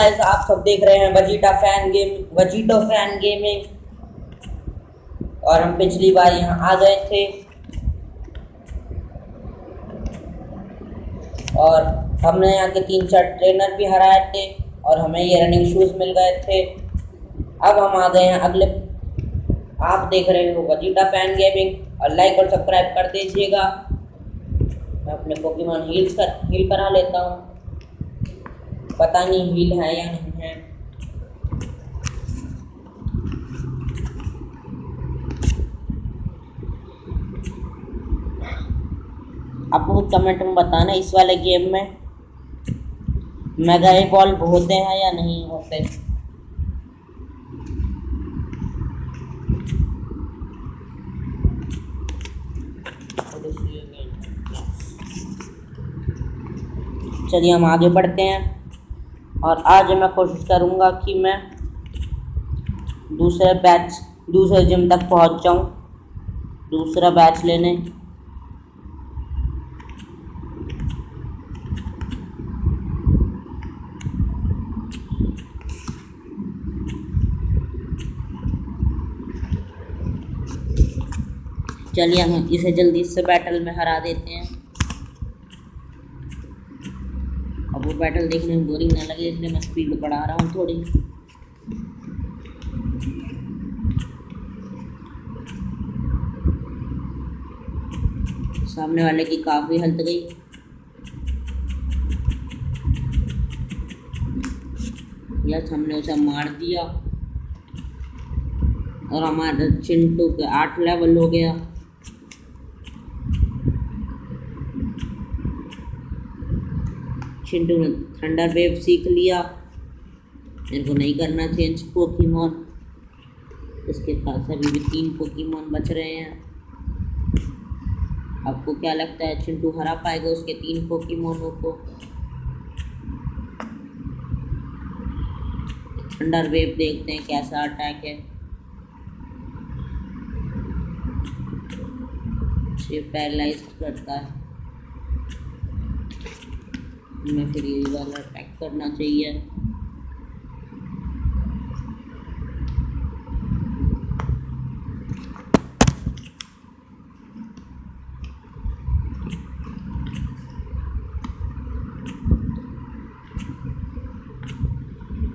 Guys, आप सब देख रहे हैं वजीटो फैन गेमिंग। और हम पिछली बार यहाँ आ गए थे और हमने यहाँ के 3-4 ट्रेनर भी हराए थे और हमें ये रनिंग शूज मिल गए थे। अब हम आ गए हैं अगले। आप देख रहे हो वजीटा फैन गेमिंग और लाइक और सब्सक्राइब कर दीजिएगा। मैं अपने पोकेमॉन हील करा लेता हूँ। पता नहीं हील है या नहीं है। आप लोग कमेंट में बताना इस वाले गेम में मेगा इवॉल्व होते हैं या नहीं होते। चलिए हम आगे बढ़ते हैं और आज मैं कोशिश करूँगा कि मैं दूसरे जिम तक पहुँच जाऊँ, दूसरा बैच लेने। चलिए हम इसे जल्दी से बैटल में हरा देते हैं। अब वो बैटल देखने में बोरिंग ना लगे इसलिए मैं स्पीड बढ़ा रहा हूँ थोड़ी। सामने वाले की काफ़ी हेल्थ गई। यस, हमने उसे मार दिया और हमारा चिंटू के 8 लेवल हो गया। चिंटू ने थंडर वेव सीख लिया। मेरे को नहीं करना चेंज पोकेमॉन। इसके पास अभी भी 3 पोकेमॉन बच रहे हैं। आपको क्या लगता है चिंटू हरा पाएगा उसके 3 पोकेमॉनों को? थंडर वेव देखते हैं कैसा अटैक है। सिर्फ पैरालाइज करता है। हमें फिर ये वाला अटैक करना चाहिए।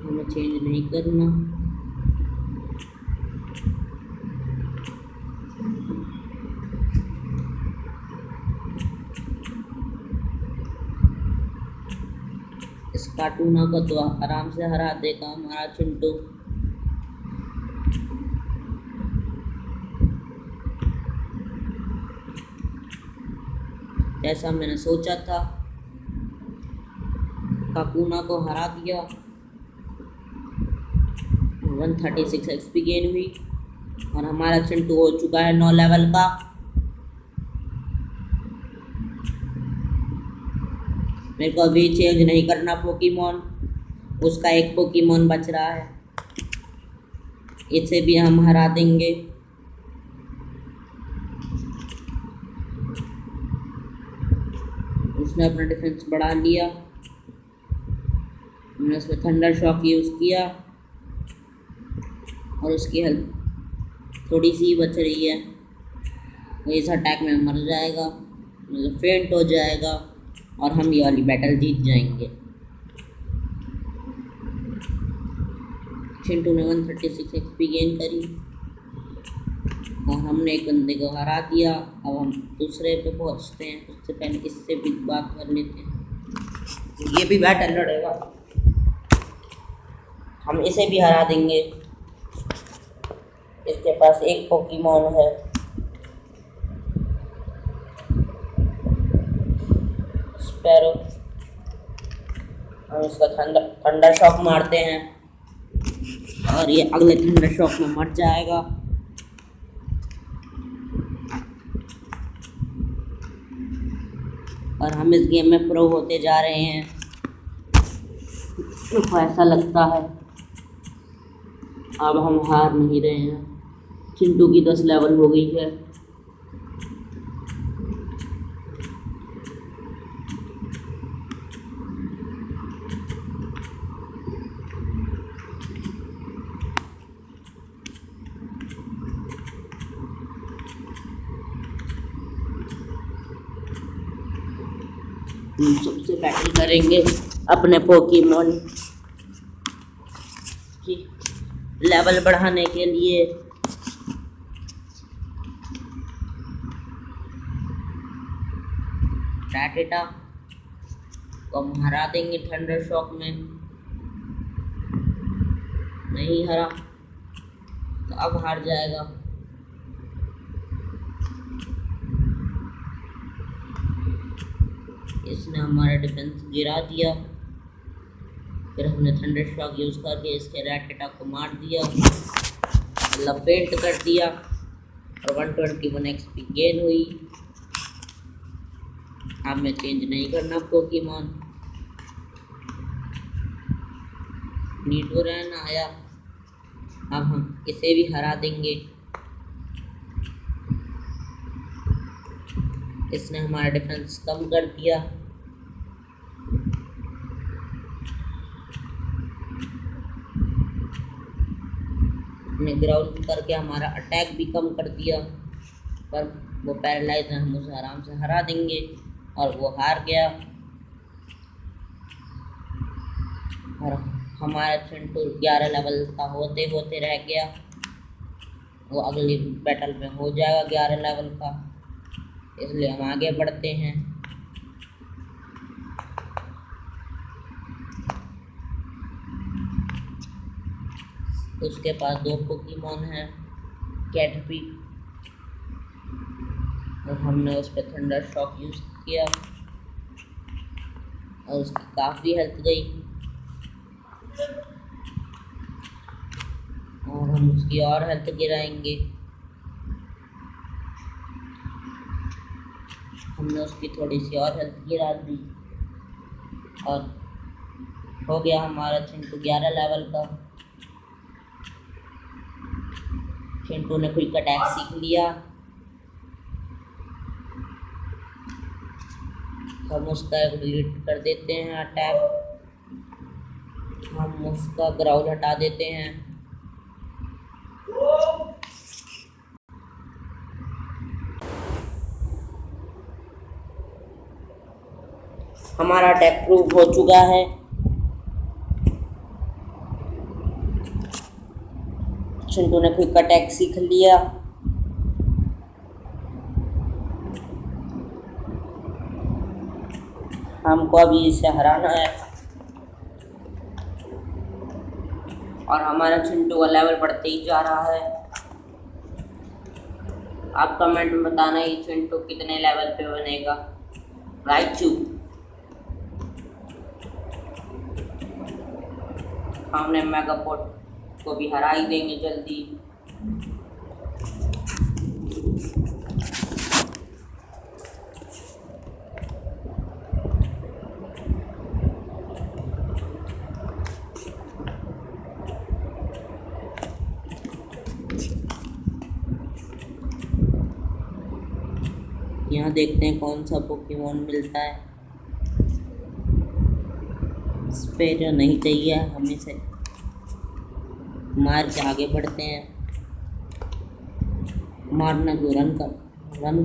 हमें चेंज नहीं करना। इस कार्टूना को तो आराम से हरा देगा हमारा चिंटू। जैसा मैंने सोचा था, काकूना को हरा दिया। 136 एक्सपी गेन हुई और हमारा चिंटू हो चुका है 9 लेवल का। मेरे को अभी चेंज नहीं करना पोकेमॉन। उसका एक पोकेमॉन बच रहा है, इसे भी हम हरा देंगे। उसने अपना डिफेंस बढ़ा लिया। मैंने उसमें थंडर शॉक यूज़ किया और उसकी हेल्थ थोड़ी सी बच रही है। वो इस अटैक में मर जाएगा, मतलब फेंट हो जाएगा और हम ये वाली बैटल जीत जाएंगे। चिंटू ने 136 एक्सपी गेन करी और हमने एक बंदे को हरा दिया। अब हम दूसरे पे पहुंचते हैं। उससे पहले इससे भी बात कर लेते हैं। ये भी बैटल लड़ेगा, हम इसे भी हरा देंगे। इसके पास एक पोकेमॉन है। स्पैरो। हम इसका थंडर शॉक मारते हैं और ये अगले थंडर शॉक में मर जाएगा। और हम इस गेम में प्रो होते जा रहे हैं, तो ऐसा लगता है। अब हम हार नहीं रहे हैं। चिंटू की 10 लेवल हो गई है। हम सबसे बैटल करेंगे अपने पोकेमॉन की लेवल बढ़ाने के लिए। राटेटा को हम हरा देंगे थंडर शॉक में। नहीं हरा तो अब हार जाएगा। इसने हमारा डिफेंस गिरा दिया। फिर हमने थंडर शॉक यूज करके इसके राटेटा को मार दिया, मतलब फेंट कर दिया और 121 एक्सपी गेन हुई। हमें चेंज नहीं करना पोकेमॉन। नीडोरैन आया, अब हम इसे भी हरा देंगे। इसने हमारा डिफेंस कम कर दिया। ने ग्राउंड करके हमारा अटैक भी कम कर दिया, पर वो पैरालाइज है, हम उसे आराम से हरा देंगे। और वो हार गया और हमारा चिंटू 11 लेवल का होते होते रह गया। वो अगली बैटल में हो जाएगा 11 लेवल का, इसलिए हम आगे बढ़ते हैं। उसके पास 2 पोकेमॉन हैं, कैटरपी, और हमने उस पर थंडर शॉक यूज किया और उसकी काफ़ी हेल्थ गई। और हम उसकी और हेल्थ गिराएंगे। हमने उसकी थोड़ी सी और हेल्थ गिरा दी और हो गया हमारा चिंटू 11 लेवल का। चिंटू ने क्विक अटैक सीख लिया। हम उसका डिलीट कर देते हैं अटैक। हम उसका ग्राउल हटा देते हैं। हमारा अटैक प्रूव हो चुका है। चिंटू ने क्विक अटैक सीख लिया। हमको अभी इसे हराना है और हमारा चिंटू का लेवल बढ़ते ही जा रहा है। आप कमेंट में बताना ये चिंटू कितने लेवल पे बनेगा। राइचू, हमने मेगापोट को भी हरा ही देंगे जल्दी। यहाँ देखते हैं कौन सा पोकेमॉन मिलता है। स्पेयर नहीं चाहिए, हम इसे मार के आगे बढ़ते हैं। मारना जो रन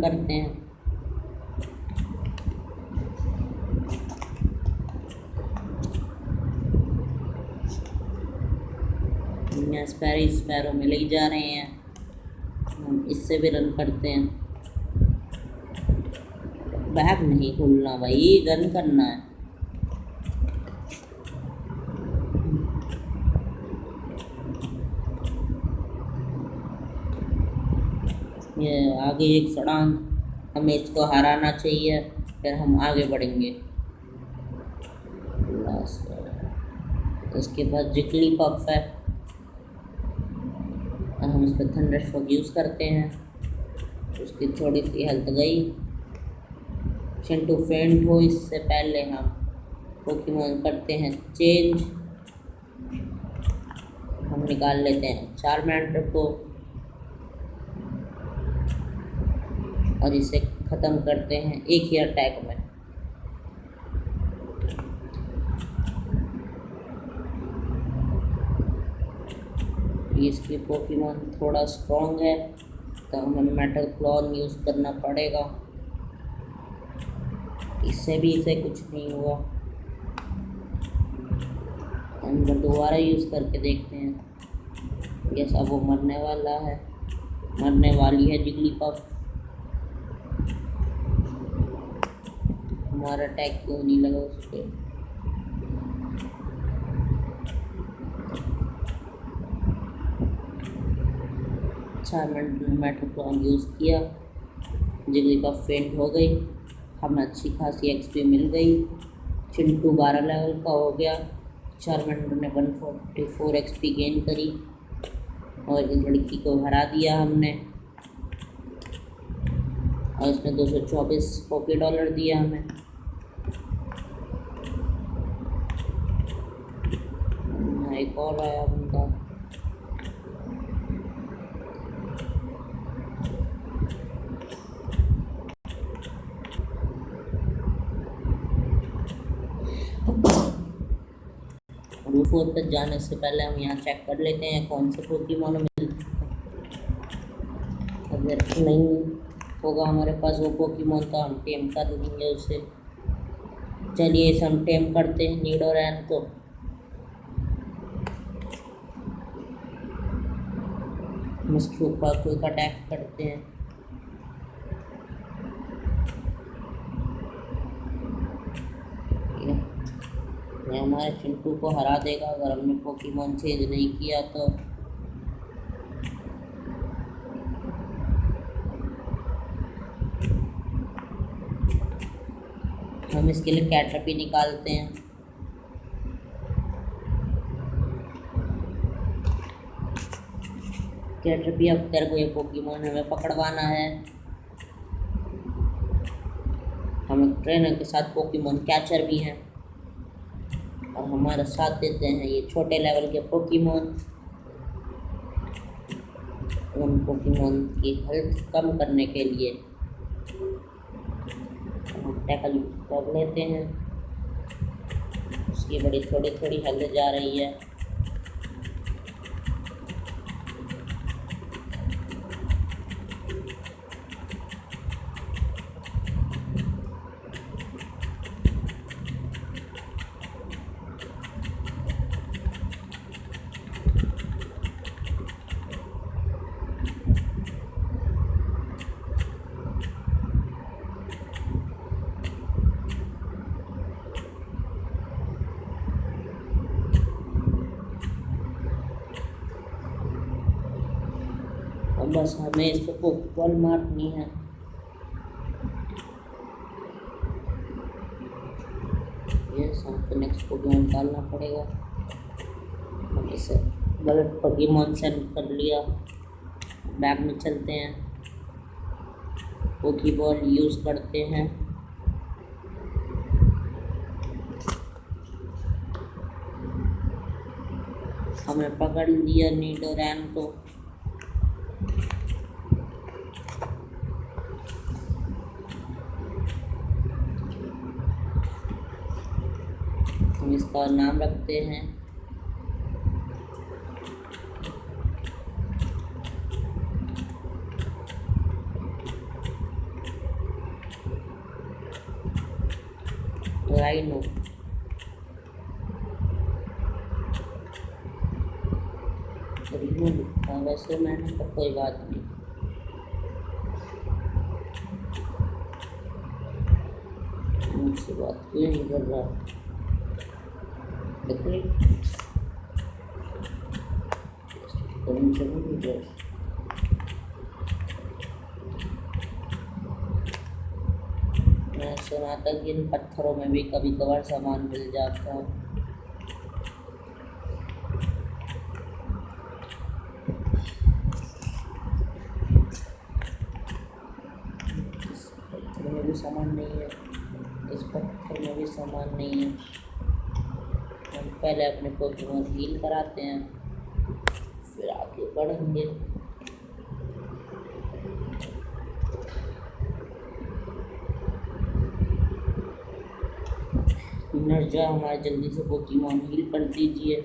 करते हैं। स्पैरो में ले जा रहे हैं, हम इससे भी रन करते हैं। बैग नहीं खुलना भाई, रन करना है। ये आगे एक सड़ान, हमें इसको हराना चाहिए, फिर हम आगे बढ़ेंगे। उसके बाद जिगली पफ है और हम इस पर थंडर शॉक यूज़ करते हैं। उसकी थोड़ी सी हेल्थ गई। चिंटू फेंट हो इससे पहले हम पोकेमॉन करते हैं चेंज। हम निकाल लेते हैं चार्मेंटर को और इसे ख़त्म करते हैं एक ही अटैक में। इसकी पोकेमॉन थोड़ा स्ट्रॉन्ग है तो हमें मेटल क्लॉन यूज़ करना पड़ेगा। इस इससे भी इसे कुछ नहीं हुआ। हम दोबारा यूज़ करके देखते हैं। यस, अब वो मरने वाला है, मरने वाली है जिगलीपफ। हमारा अटैक क्यों नहीं लगा उस पर? अच्छा, मैंने मेट्रोक्लॉन यूज़ किया, जिगलीपफ फेंट हो गई, हमें अच्छी खासी एक्सपी मिल गई। चिंटू 12 लेवल का हो गया। चार्मेंडर ने 144 एक्सपी गेन करी और इस लड़की को हरा दिया हमने, और इसने 224 पॉपी डॉलर दिया हमें। एक और आया बंदा। रूट 4 तक जाने से पहले हम यहाँ चेक कर लेते हैं कौन से पोकेमॉन मिलते हैं। अगर नहीं होगा हमारे पास वो पोकेमॉन तो हम टेम कर देंगे उसे। चलिए इसे हम टेम करते हैं, नीडोरैन को। हम इसके ऊपर क्विक अटैक करते हैं। ये हमारे चिंटू को हरा देगा अगर हमने पोकेमॉन चेंज नहीं किया तो। हम इसके लिए कैटरपी निकालते हैं। कैटरपी, अब तेरे को ये पोकेमॉन हमें पकड़वाना है। हम ट्रेनर के साथ पोकेमॉन कैचर भी हैं और हमारा साथ देते हैं ये छोटे लेवल के पोकेमॉन। उन पोकेमॉन की हेल्थ कम करने के लिए हम टैकल कर लेते हैं। उसकी बड़ी थोड़ी थोड़ी हेल्थ जा रही है। अब बस हमें इस पर बॉल मारनी है। ये हमको नेक्स्ट पोकेमॉन डालना पड़ेगा। हम इसे गलत पोकेमॉन सेंड कर लिया। बैग में चलते हैं, पोकेबॉल यूज़ करते हैं। हमें पकड़ लिया नीडोरैन को। हम इसका नाम रखते हैं राइनो। रिनो लिखा वैसे मैंने, तो कोई बात नहीं। मुझसे बात क्यों नहीं कर रहा? देखिए मैं सुना था कि इन पत्थरों में भी कभी कभार सामान मिल जाता है। इस पत्थर में भी सामान नहीं है, इस पत्थर में भी सामान नहीं है। हम पहले अपने पोकेमॉन हील कराते हैं, फिर आगे बढ़ेंगे। नर्जा, हमारे जल्दी से पोकेमॉन हील कर दीजिए।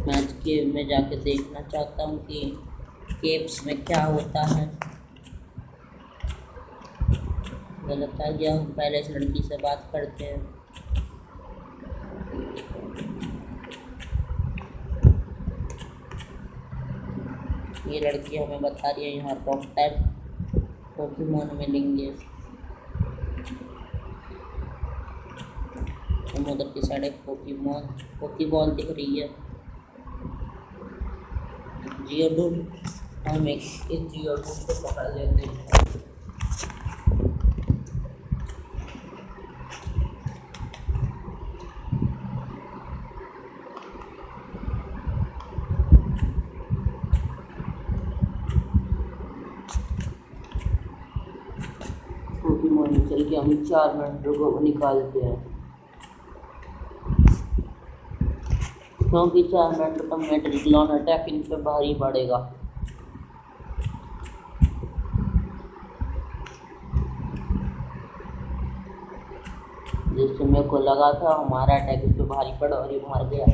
मैच केव में जाके देखना चाहता हूँ कि केव्स में क्या होता है। गलत आ गया, हम पहले इस लड़की से बात करते हैं। ये लड़की हमें बता रही है यहाँ टॉप टाइप पोकेमॉन मिलेंगे। हम उधर की साइड एक पोकेबॉल दिख रही है, जियोडूड। हम एक इस जियोडूड को पकड़ लेते हैं। पोकेमॉन चल के हम 4 मेंढरों को निकालते हैं, क्योंकि 4 मेंढर का मेट्रिक्लॉन अटैक इन पे भारी पड़ेगा। जिससे मेरे को लगा था हमारा अटैक इस पे भारी पड़ा और ये मार गया।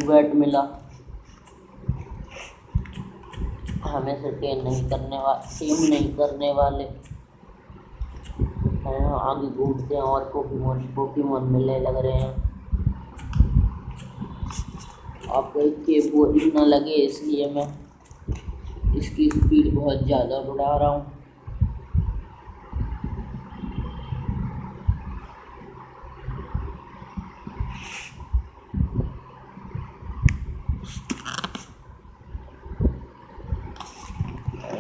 बैट मिला, हमें से टीम नहीं करने वाले आगे घूमते हैं और पोकेमॉन मिलने लग रहे हैं। आपको इसके बोरिंग ना लगे इसलिए मैं इसकी स्पीड बहुत ज़्यादा बढ़ा रहा हूँ।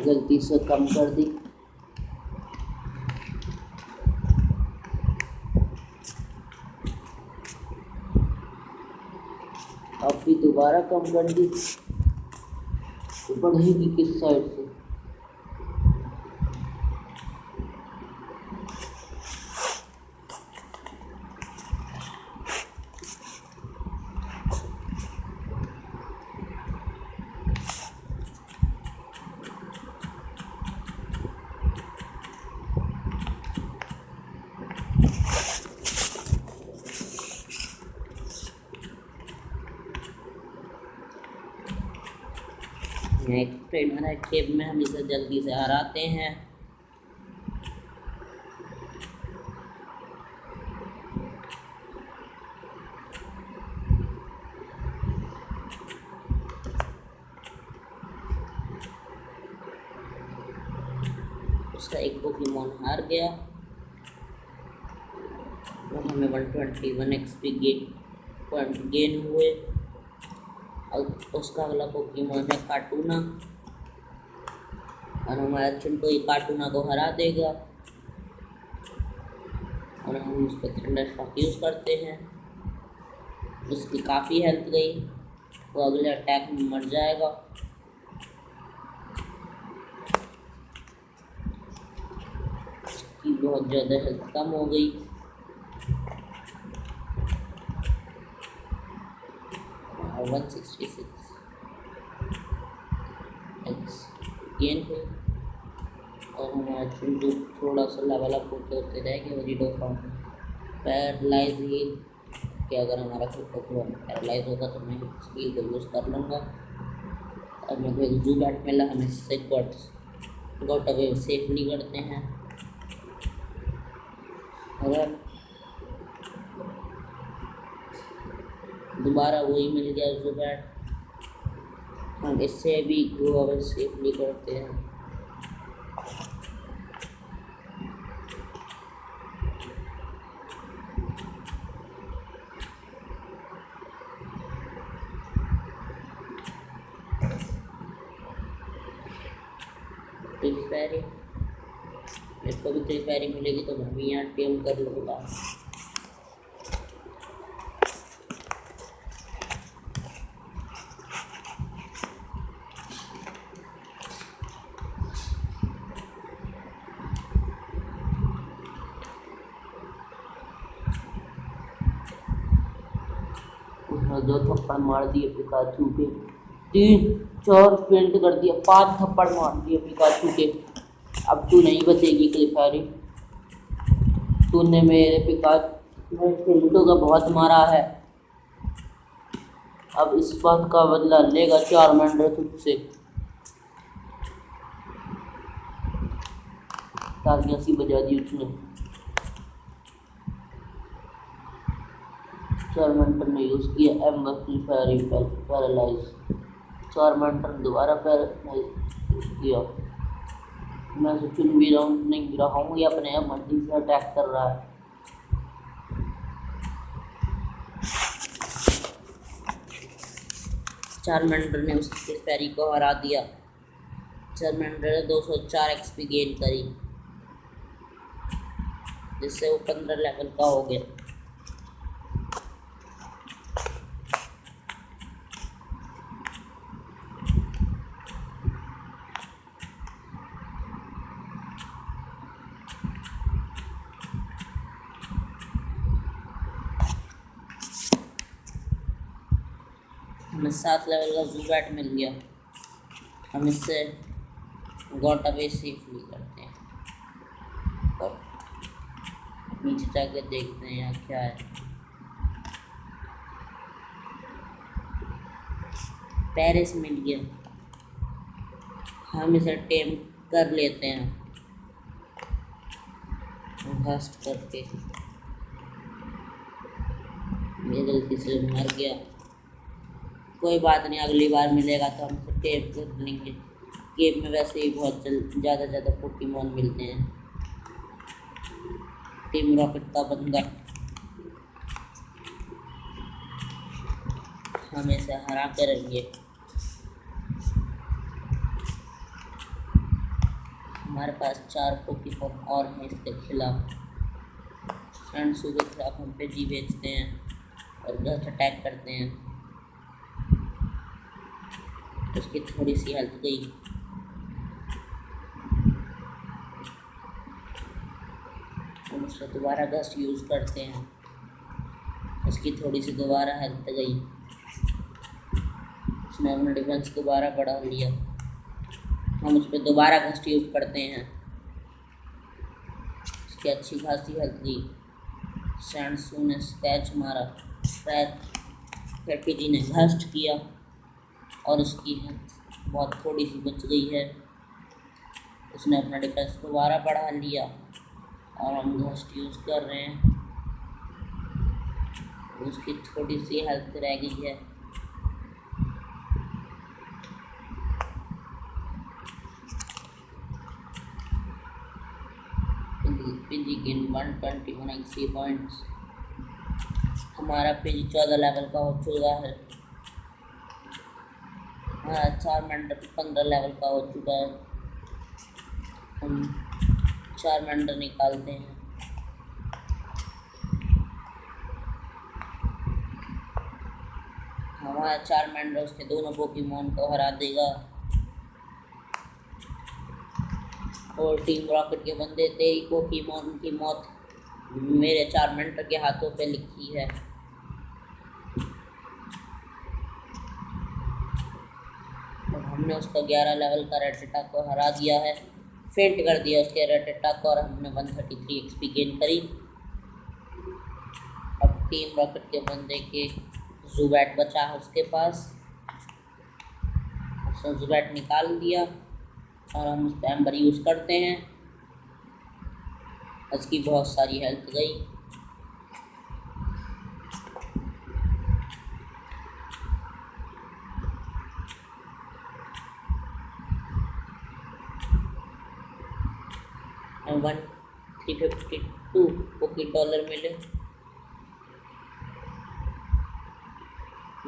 गलती से कम कर दी। अब भी दोबारा कम कर दी, तो बढ़ेगी किस साइड से? एक ट्रेनर है खेप में, हम इसे जल्दी से हराते हैं। उसका एक पोकेमॉन हार गया और हमें 121 एक्सपी गेन हुए। और उसका अगला पोकेमॉन है कार्टूना और हमारा चिंटू ही कार्टूना को हरा देगा। और हम उस पर थंडर शॉक यूज़ करते हैं, उसकी काफ़ी हेल्थ गई, वो अगले अटैक में मर जाएगा। उसकी बहुत ज़्यादा हेल्थ कम हो गई। और 166 गेन हुई और हमारा चिंटू थोड़ा सा लेवल अप होते रह गया। वजीडो फॉर्म पैरालाइज हील कि अगर हमारा खुद पोकेमॉन पैरालाइज होगा तो मैं स्किल को यूज़ कर लूँगा। और मेरे को एक ज़ुबैट मिला, हम इससे गॉट अवे सेफली करते हैं। अगर दोबारा वही मिल गया ज़ुबैट, हम इससे भी गो अवे सेफली करते हैं। मेरे को भी ट्रिफेरी मिलेगी तो मैं भी यहाँ टीम कर लूँगा। उसने 2 थप्पड़ मार दिए पिकाचू के, 3 4 फेल्ट कर दिया, 5 थप्पड़ मार दिए पिकाचू के। अब तू नहीं बचेगी क्लिफेरी, तूने मेरे पिकाचू का बहुत मारा है, अब इस बात का बदला लेगा चार्मेंडर तुझसे। तालियां सी बजा दी उसने। चार्मेंटर ने यूज किया एम्बर क्लिफेरी पैरालाइज। चार्मेंटर दोबारा पैरालाइज किया। मैं उसे चुन भी नहीं रहा हूँ, ये अपने आप मर्जी से अटैक कर रहा है। चार्मेंडर ने उसके पैरी को हरा दिया। चार्मेंडर ने 204 एक्सपी गेन करी, जिससे वो 15 लेवल का हो गया। हमें 7 लेवल का ज़ूबैट मिल गया। हम इससे गॉट अवे सेफली करते हैं और नीचे जाकर देखते हैं यहाँ क्या है। पेरिस मिल गया, हम इसे टेम कर लेते हैं घास्ट करके। ये गलती से मर गया, कोई बात नहीं, अगली बार मिलेगा तो हम इसे टेम कर लेंगे। गेम में वैसे ही बहुत ज़्यादा पोकेमॉन मिलते हैं। टीम रॉकेट का बंदा हम इसे हरा करेंगे। हमारे पास 4 पोकेमॉन और हैं इसके खिलाफ। शानसू के खिलाफ हम पेजी बेचते हैं और गलत अटैक करते हैं। उसकी थोड़ी सी हेल्थ गई। हम उससे दोबारा गस्ट यूज़ करते हैं, उसकी थोड़ी सी दोबारा हेल्थ गई। उसने अपना डिफेंस दोबारा बढ़ा लिया। हम उस पर दोबारा घस्ट यूज़ करते हैं, उसकी अच्छी खासी हेल्थ गई। शानसू ने स्क्रैच मारा, जी ने घस्ट किया और उसकी हेल्थ बहुत थोड़ी सी बच गई है। उसने अपना डिफेंस दोबारा बढ़ा लिया और हम घस्ट यूज़ कर रहे हैं। उसकी थोड़ी सी हेल्थ रह गई है। PG gain 121 XP points. हमारा पीजी 14 लेवल का हो चुका है। हाँ, चार्मेंडर 15 लेवल का हो चुका है। हम चार्मेंडर निकालते हैं। हमारा चार्मेंडर उसके दोनों पोकेमॉन को हरा देगा और टीम रॉकेट के बंदे तेरी पोकेमॉन की मौत मेरे चार्मेंडर के हाथों पे लिखी है। और हमने उसका 11 लेवल का रेटेटा को हरा दिया है, फेंट कर दिया उसके रेटेटा को, और हमने 133 एक्सपी गेन करी। अब टीम रॉकेट के बंदे के ज़ूबैट बचा है उसके पास, उसने ज़ूबैट निकाल दिया और हम उस पर एम्बर यूज़ करते हैं। उसकी बहुत सारी हेल्थ गई। और 1352 पोके डॉलर मिले।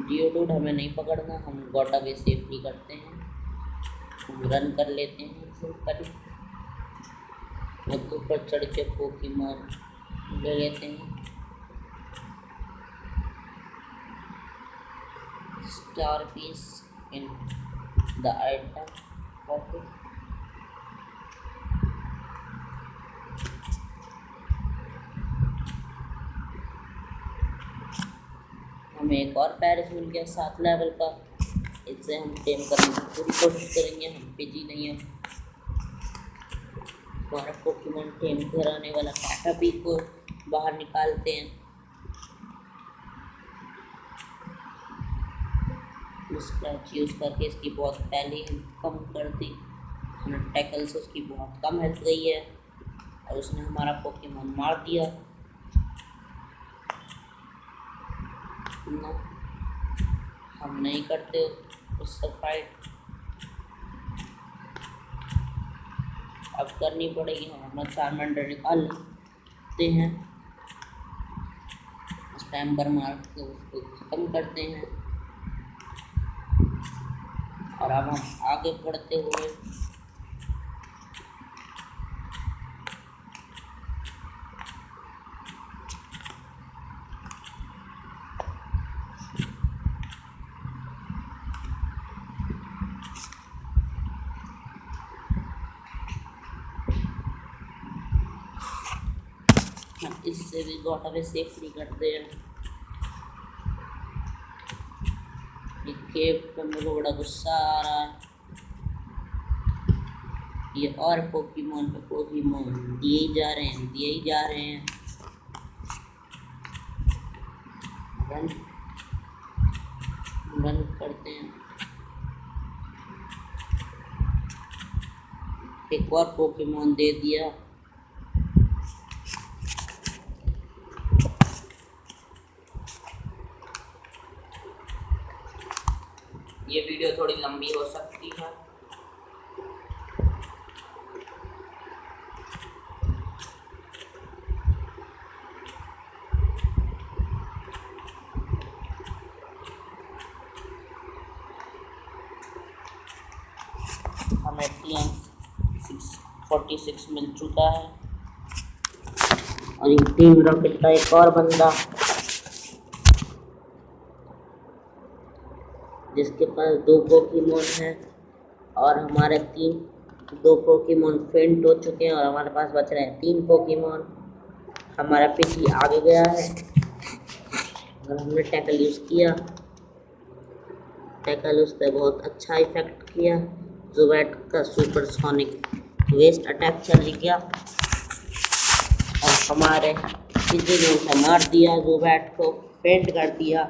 जियोडूड हमें नहीं पकड़ना, हम गॉट अवे सेफली करते हैं। हम रन कर लेते हैं ऊपर चढ़ के पोकेमॉन ले लेते हैं। Star piece in the item pocket. हमें एक और पैरिस मिल गया 7 लेवल का, इससे हम टेम करने की पूरी कोशिश करेंगे। हम पेजी नहीं है, हमारा पोकेमॉन टीम घर आने वाला कैटरपी को बाहर निकालते हैं। स्क्रैच यूज़ करके इसकी बहुत पहले ही कम कर दी। टैकल से उसकी बहुत कम हेल्थ गई है और उसने हमारा पोकेमॉन मार दिया। ना, हम नहीं करते उससे फाइट। अब करनी पड़ेगी, हम अपना चार्मेंडर निकाल लेते हैं, स्पैम्बर मार के उसको ख़त्म करते हैं। और अब हम आगे बढ़ते हुए हम इससे भी गॉटवे सेफली करते हैं। ये केव पे मेरे को बड़ा गुस्सा आ रहा है। ये और पोकेमॉन पे पोकेमॉन दिए ही जा रहे हैं। रन करते हैं। एक और पोकेमॉन दे दिया। ये वीडियो थोड़ी लंबी हो सकती है। हमें TM 646 मिल चुका है और ये टीम रॉकेट का एक और बंदा जिसके पास 2 पोकेमॉन है और हमारे 2 पोकेमॉन फेंट हो चुके हैं और हमारे पास बच रहे हैं 3 पोकेमॉन। हमारा पिची आगे गया है और हमने टैकल यूज़ किया। टैकल उस पर बहुत अच्छा इफेक्ट किया। ज़ुबैट का सुपर सोनिक वेस्ट अटैक चल गया और हमारे पिची ने उसे मार दिया। ज़ुबैट को फेंट कर दिया।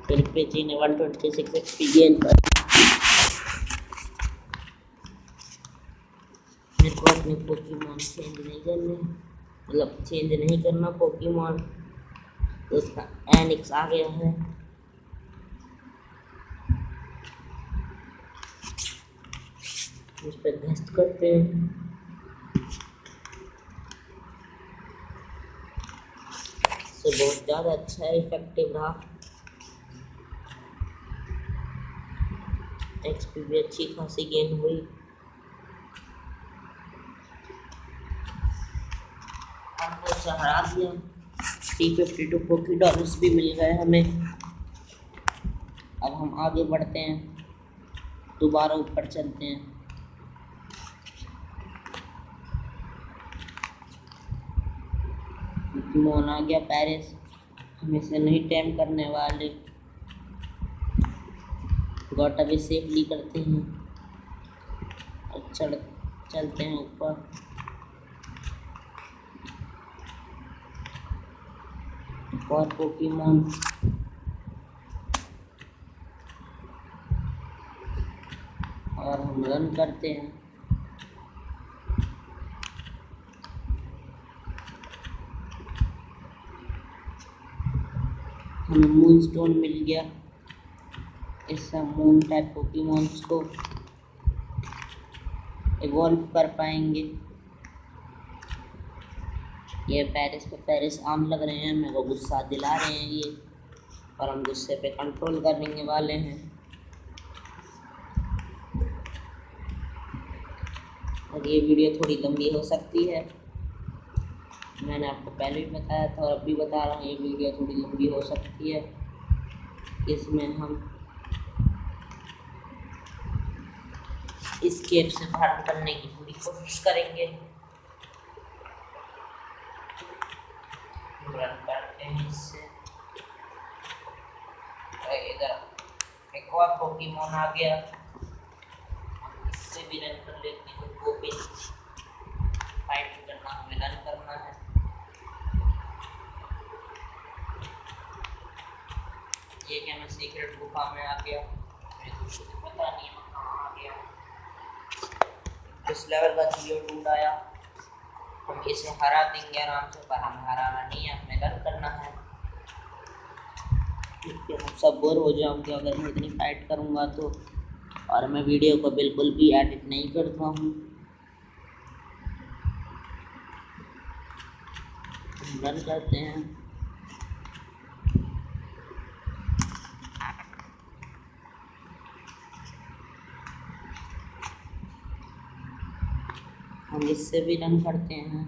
फिर पिची ने 126 XP गेन कर। मेरे को अपने पोकेमॉन चेंज नहीं करना पोकेमॉन, तो उसका एनिक्स आ गया है। उस पर घस्ट करते हैं। तो बहुत ज़्यादा अच्छा है, इफेक्टिव रहा। एक्सपी भी अच्छी खासी गेन हुई। हमने उसे हरा दिया। T52 पोकेडॉल्स भी मिल गए हमें। अब हम आगे बढ़ते हैं, दोबारा ऊपर चलते हैं। पोकेमॉन आ गया पैरिस, हम इसे नहीं टैम करने वाले। गॉटवे सेफली करते हैं और चलते हैं ऊपर। और पोकेमॉन और हम रन करते हैं। हमें मून स्टोन मिल गया। इससे मून टाइप पोकेमॉन्स को इवॉल्व कर पाएंगे। ये पैरिस आम लग रहे हैं, मेरे को गुस्सा दिला रहे हैं ये, और हम गुस्से पे कंट्रोल करने वाले हैं। और ये वीडियो थोड़ी लंबी हो सकती है, मैंने आपको पहले भी बताया था और अब भी बता रहा हूँ, ये वीडियो थोड़ी लंबी हो सकती है। इसमें हम इस केव से बाहर निकलने की पूरी कोशिश करेंगे। रन करते हैं इससे। इधर एक और पोकेमॉन आ गया, इससे भी रन कर लेते हैं। ओपन फाइट करना, हमें रन करना है। ये क्या मैं सीक्रेट गुफा में आ गया, मेरे को कुछ पता नहीं मैं कहाँ आ गया। इस लेवल का जियोडूड आया, हम इसे हरा देंगे आराम से, पर हमें हराना नहीं है, हमें रन करना है। हम सब बोर हो जाऊंगे अगर मैं इतनी फाइट करूंगा तो, और मैं वीडियो को बिल्कुल भी एडिट नहीं करता हूँ। रन करते हैं। हम इससे भी रन करते हैं।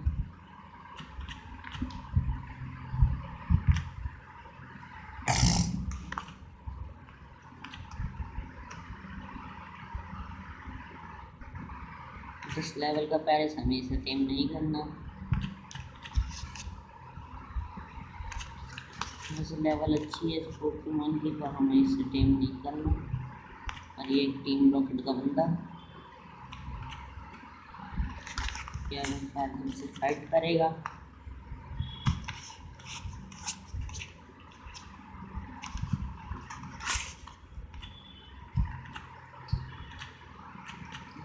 इस लेवल का पैरिस हमें इसे टीम नहीं करना। इस लेवल अच्छी है पोकेमॉन की, पर हमें इसे टीम नहीं करना। और ये टीम रॉकेट का बंदा क्या शायद हमसे फाइट करेगा।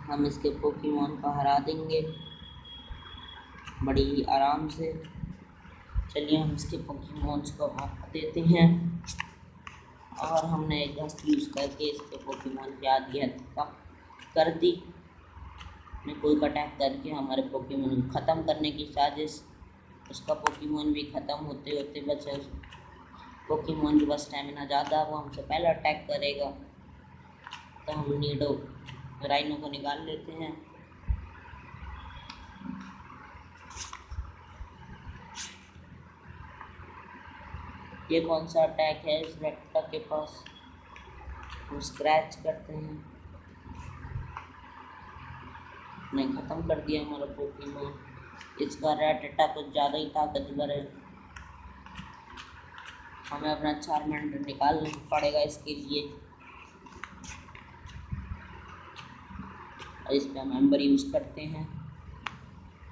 हम इसके पोकेमॉन को हरा देंगे बड़ी आराम से। चलिए हम इसके पोकेमॉन्स को हरा देते हैं, और हमने एक घास यूज़ करके इसके पोकेमॉन की आधी हद कम कर दी। कोई अटैक करके हमारे पोकेमॉन को ख़त्म करने की साजिश। उसका पोकेमॉन भी ख़त्म होते होते बचा, पोकेमॉन के पास स्टैमिना ज़्यादा, वो हमसे पहले अटैक करेगा। तो हम नीडो राइनो को निकाल लेते हैं। ये कौन सा अटैक है इस वेक्टर के पास? हम स्क्रैच करते हैं। नहीं, ख़त्म कर दिया हमारा पोकेमॉन। इसका रैटटा कुछ ज़्यादा ही ताकतवर है, हमें अपना चार्मेंडर निकालना पड़ेगा इसके लिए। और इस पर हम एम्बर यूज़ करते हैं।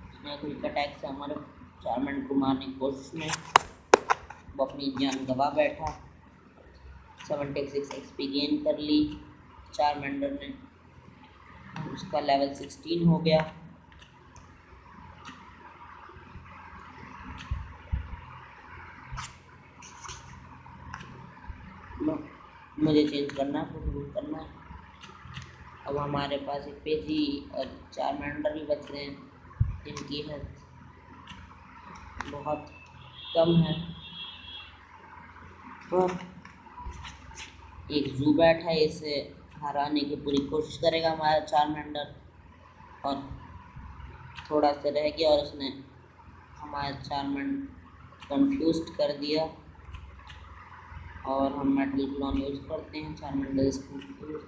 इसमें कुछ अटैक से हमारे चार्मेंडर को मारने की कोशिश में वो अपनी जान गवा बैठा। 76 एक्सपी गेन कर ली चार्मेंडर ने, उसका लेवल 16 हो गया। मुझे चेंज करना है। अब हमारे पास एक पेजी और चार्मेंडर भी बच रहे हैं, जिनकी हेल्थ बहुत कम है। और एक ज़ुबैट है, इसे हराने की पूरी कोशिश करेगा हमारा चार्मेंडर, और थोड़ा सा रह गया और उसने हमारा चार्मेंडर कंफ्यूज कर दिया। और हम मेटल क्लोन यूज़ करते हैं। चार्मेंडर इज कंफ्यूज,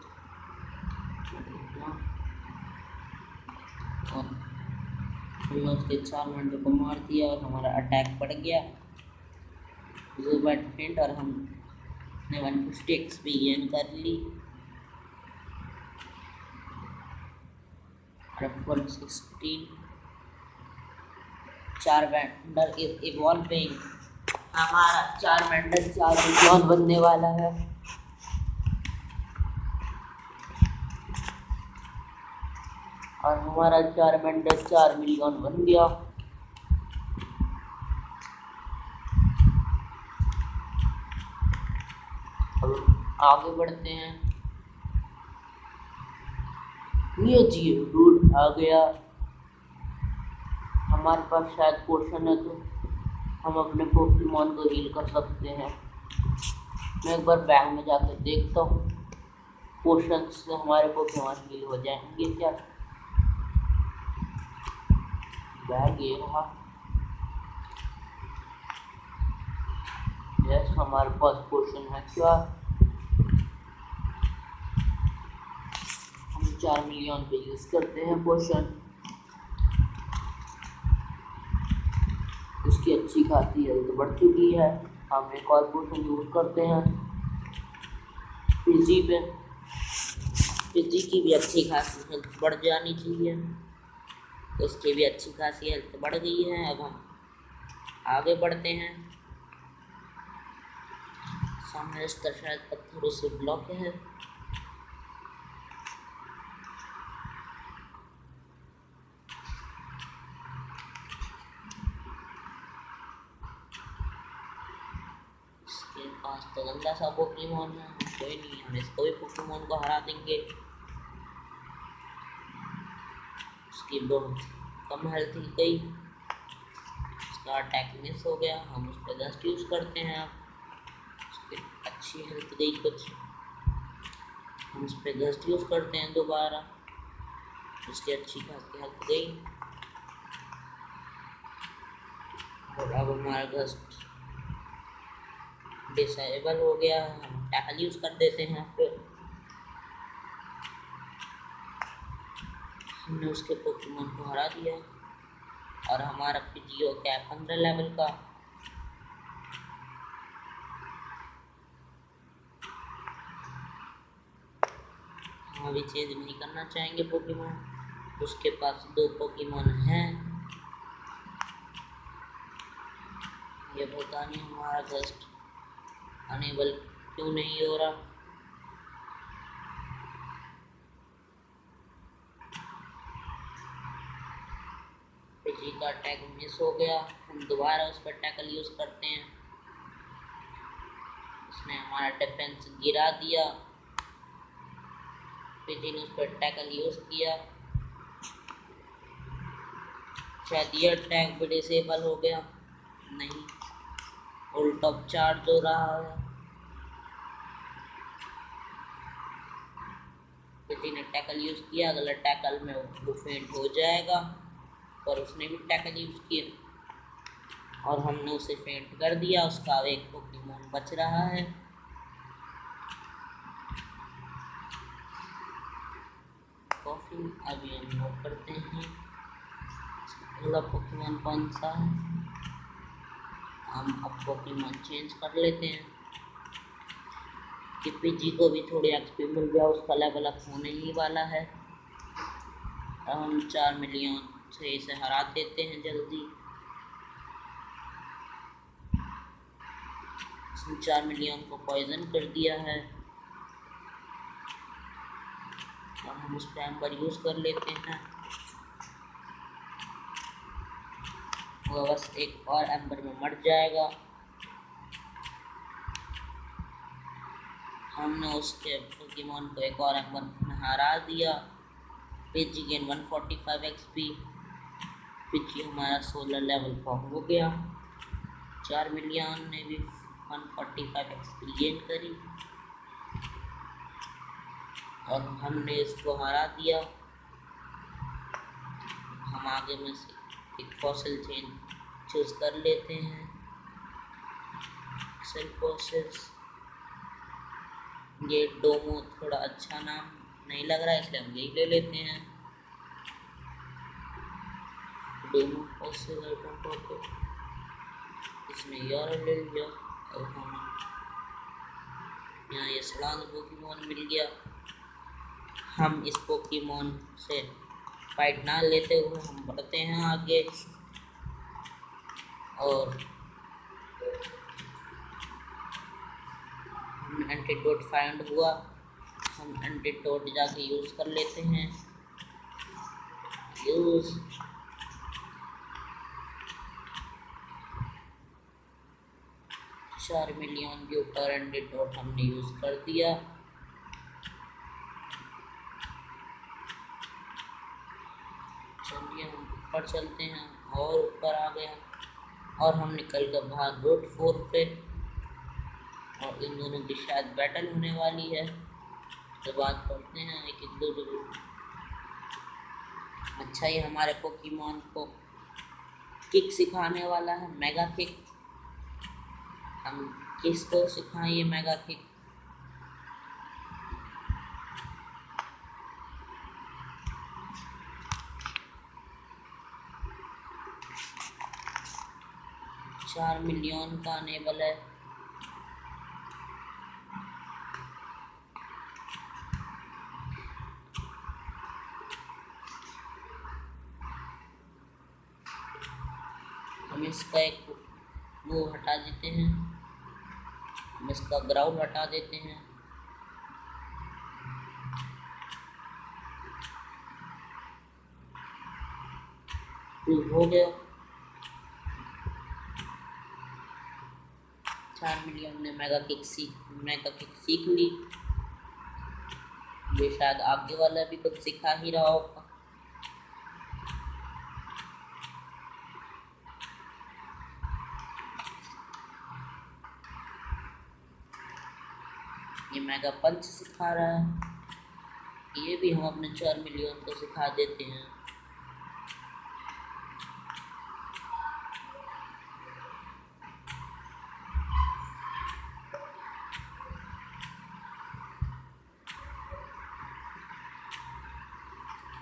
और हमने उसके चार्मेंडर को मार दिया और हमारा अटैक बढ़ गया। ज़ुबैट फेंट, और हमने 150 एक्सपी गेन कर ली। 116 चार्मेंडर इज इवॉल्विंग। हमारा चार्मेंडर 4 मिलियन बनने वाला है। और हमारा चार्मेंडर 4 मिलियन बन गया। अब आगे बढ़ते हैं। ये जियोडूड आ गया। हमारे पास शायद पोशन है, तो हम अपने पोकेमॉन को हील कर सकते हैं। मैं एक बार बैग में जाकर देखता हूँ, पोशन से हमारे पोकेमॉन हील हो जाएंगे क्या। बैग ये रहा। यस, हमारे पास पोशन है क्या। हम 4 मिलियन पे यूज़ करते हैं पोशन। उसकी अच्छी खासी हेल्थ बढ़ चुकी है। हम एक और पोशन यूज़ करते हैं पिजी पे। पिजी की भी अच्छी खासी हेल्थ बढ़ जानी चाहिए। उसकी भी अच्छी खासी हेल्थ बढ़ गई है। अब हम आगे बढ़ते हैं। सामने रास्ता शायद पत्थरों से ब्लॉक है। इसके पास तो गंदा सा पोकेमोन है, कोई नहीं, हम इसको भी पोकेमोन को हरा देंगे। उसकी बहुत कम हेल्थ ही गई, उसका अटैक मिस हो गया। हम उस पर गस्ट यूज़ करते हैं। अब उसकी अच्छी हेल्थ गई कुछ, हम उस पर गस्ट यूज़ करते हैं दोबारा, उसकी अच्छी खासी हेल्थ गई। और अब हमारा गस्ट डिसेबल हो गया, हम टैकल यूज़ कर देते हैं। फिर हमने उसके पोकेमोन को हरा दिया और हमारा पीजी हो गया 15 लेवल का। हम अभी चेंज नहीं करना चाहेंगे पोकेमोन, उसके पास 2 पोकेमोन हैं। ये पता नहीं हमारा गस्ट अनेबल क्यों नहीं हो रहा। पीजी का अटैक मिस हो गया, हम दोबारा उस पर टैकल यूज़ करते हैं। उसने हमारा डिफेंस गिरा दिया, पीजी ने उस पर टैकल यूज़ किया, शायद ये अटैक भी डिसेबल हो गया। नहीं, उल्टा चार्ज हो रहा है। पीजी ने टैकल यूज़ किया, अगला टैकल में वो फेंट हो जाएगा, पर उसने भी टैकल यूज़ किया और हमने उसे फेंट कर दिया। उसका एक पोकेमोन बच रहा है। कॉफी अभी हम नोट करते हैं अगला पोकेमोन कौन सा है। हम अब पोकेमोन चेंज कर लेते हैं कि पीजी को भी थोड़ी एक्सपी मिल गया, उसका लेवल अप होने ही वाला है। अब हम 4 मिलियन से इसे हरा देते हैं जल्दी। इसने 4 मिलियन को पॉइजन कर दिया है और हम उस पर एम्बर यूज़ कर लेते हैं। वो बस एक और एम्बर में मर जाएगा। हमने उसके पोकेमोन को एक और एम्बर में हरा दिया। PG gain 145 XP. पीजी हमारा 16 लेवल का हो गया। 4 मिलियन ने भी 145 एक्सपी गेन करी और हमने इसको हरा दिया। हम आगे में से एक फॉसिल चेंज चूज कर लेते हैं। सेल्फोसिस, ये डोमो थोड़ा अच्छा नाम नहीं लग रहा है, इसलिए हम यही ले लेते हैं। डोमो फॉसिल इसने यार ले लिया और हम यहाँ ये सड़ांग पोकेमोन मिल गया। हम इस पोकेमोन से फाइट ना लेते हुए हम बढ़ते हैं आगे और हम एंटीडोट फाइंड हुआ, हम एंटीडोट जाके यूज़ कर लेते हैं। यूज़ 4 मिलियन के ऊपर एंटीडोट हमने यूज़ कर दिया। चलिए हम ऊपर चलते हैं और ऊपर आ गए और हम निकल कर बाहर रोड 4 पे और इन दोनों की शायद बैटल होने वाली है, तो बात करते हैं एक एक दो दो। अच्छा, ये हमारे पोकेमोन को किक सिखाने वाला है, मेगा किक। हम किसको सिखाएं ये मेगा किक। चार मिलियन का अनेबल है। इसका एक वो हटा देते हैं, हम इसका ग्राउंड हटा देते हैं। हो गया। 4 मिलियन ने मेगा किक सीख ली। ये शायद आगे वाला भी कुछ सिखा ही रहा होगा। ये मेगा पंच सिखा रहा है। ये भी हम अपने 4 मिलियन को सिखा देते हैं।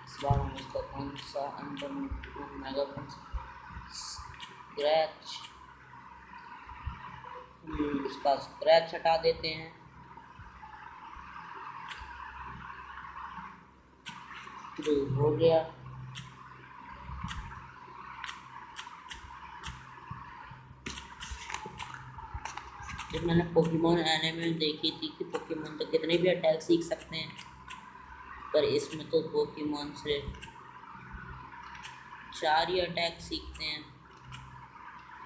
इस बार हम इसका कौन सा अंदर मेगा पंच स्क्रैच, इसका स्क्रैच हटा देते हैं। तो हो गया। जब मैंने पोकेमोन एनिमे में देखी थी कि पोकेमोन तो कितने भी अटैक सीख सकते हैं, पर इसमें तो पोकेमोन से 4 ही अटैक सीखते हैं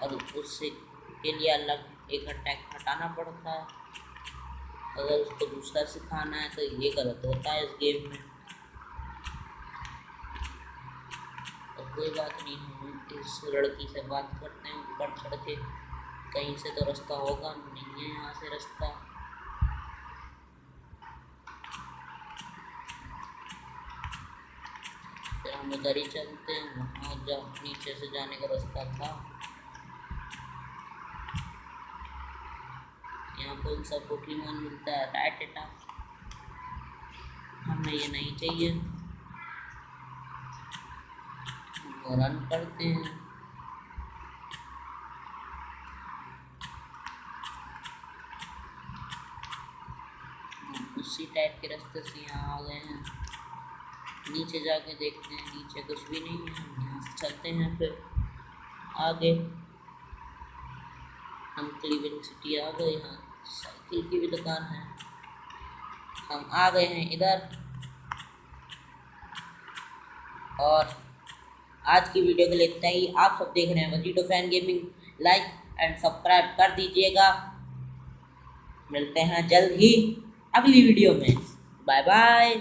और उससे के लिए अलग एक अटैक हटाना पड़ता है। अगर उसको दूसरा सिखाना है तो ये गलत होता है इस गेम में। और कोई बात नहीं, हम इस लड़की से बात करते हैं ऊपर चढ़ के। कहीं से तो रास्ता होगा, नहीं है यहाँ से रास्ता। फिर हम उधर ही चलते हैं, वहाँ जब नीचे से जाने का रास्ता था। यहाँ कौन सा पोकेमोन मिलता है? राइटेटा। हमें ये नहीं चाहिए, हम रन करते हैं। उसी टाइप के रास्ते से यहाँ आ गए हैं। नीचे जाके देखते हैं, नीचे कुछ भी नहीं है। यहाँ से चलते हैं फिर आगे। हम क्लीवेलैंड सिटी आ गए। यहाँ साइकिल की भी दुकान है। हम आ गए हैं इधर। और आज की वीडियो के लिए इतना ही। आप सब देख रहे हैं वजीटो fan gaming. Like and subscribe कर दीजिएगा। मिलते हैं जल्द ही अगली वीडियो में। Bye bye.